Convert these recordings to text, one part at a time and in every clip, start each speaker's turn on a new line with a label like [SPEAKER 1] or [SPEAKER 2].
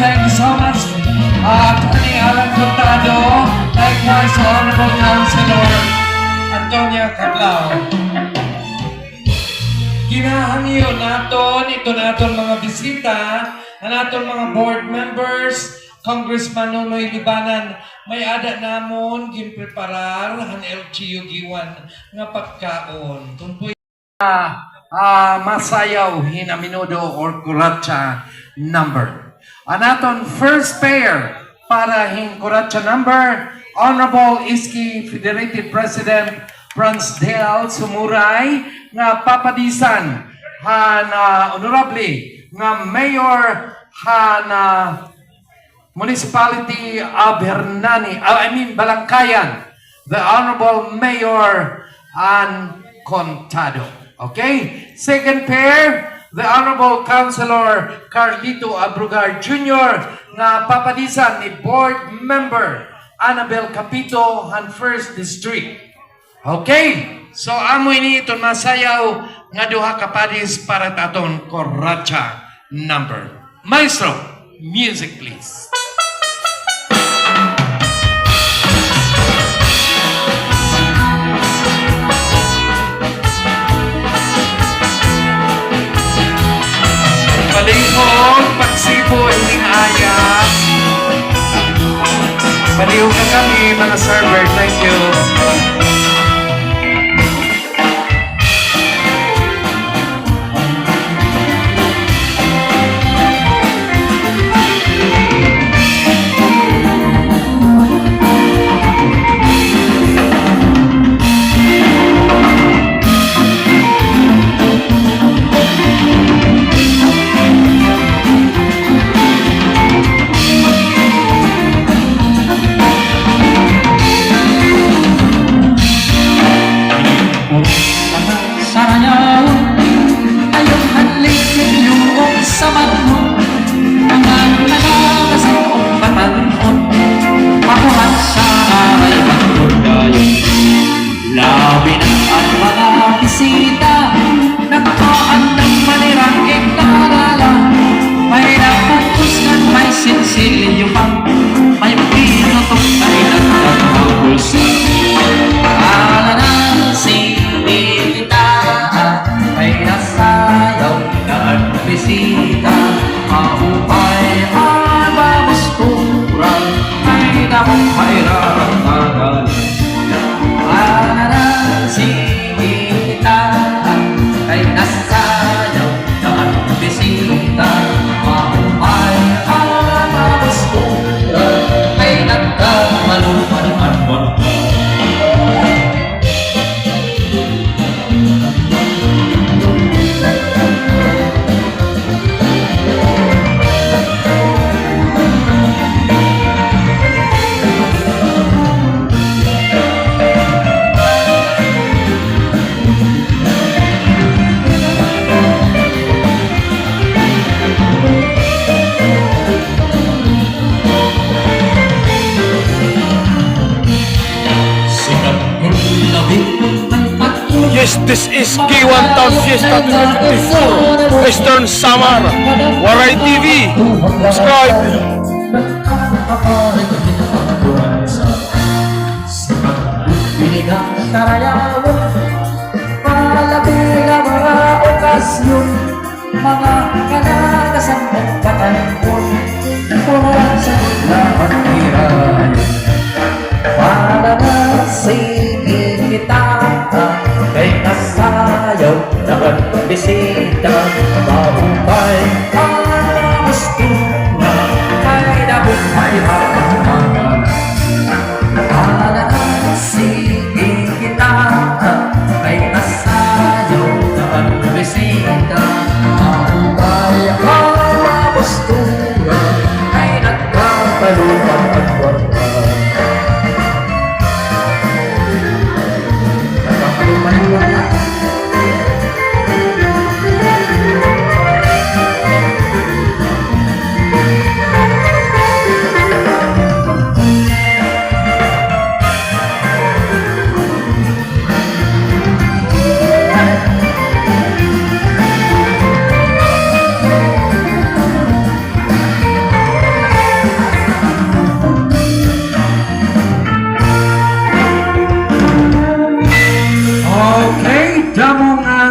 [SPEAKER 1] Thank you so much, Attorney Alan Contado, likewise Honorable Councilor Antonia Cablao. Ginahangyo naton, ito naton mga bisita, naton mga board members, Congressman Nonoy Libanan, may ada namon, ginpreparar, han LGU Guiuan, nga pagkaon. Tunpoy masayaw, hinaminudo, or KURATSA number. Anaton first pair para hin KURATSA number, Honorable Iski Federated President Francedale Sumuray nga papadisan han honorable nga Mayor han Municipality of Hernani, Balangkayan, the Honorable Mayor An Contado. Okay? Second pair, the Honorable Councilor Carlito Abrugar Jr. na papadisan ni Board Member Annabel Capito han First District. Okay? So amoy ni itong masayaw nga duha kapadis para taton KURATSA number. Maestro, music please. Palihog, pagsipo, hiling ayak. Palihog na kami, mga server. Thank you.
[SPEAKER 2] This is Guiuan Town Fiesta 2024, Western Samar, Waray TV. Subscribe.
[SPEAKER 3] Piligang karayawin, malabing ang mga okasyon, mga kalagasan at katanpon, mula sa lahat hiray. Para na singin kita, kay nasayaw na bisita, mahupay ang gusto na kay nabuhay hapon. Para na singin kita, kay nasayaw na bisita, mahupay ang gusto na kay nagkakalupan at kwarta.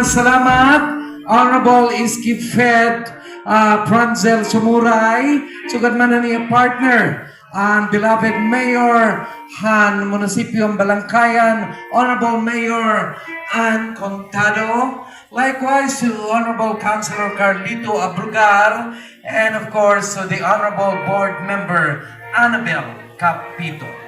[SPEAKER 1] Salamat, Honorable Iski Fed Pranzel Sumuray, sugad man na niya partner, and beloved Mayor Han Munisipyo Balangkayan, Honorable Mayor Ann Contado, likewise to Honorable Councilor Carlito Abrugar, and of course to the Honorable Board Member Annabel Capito.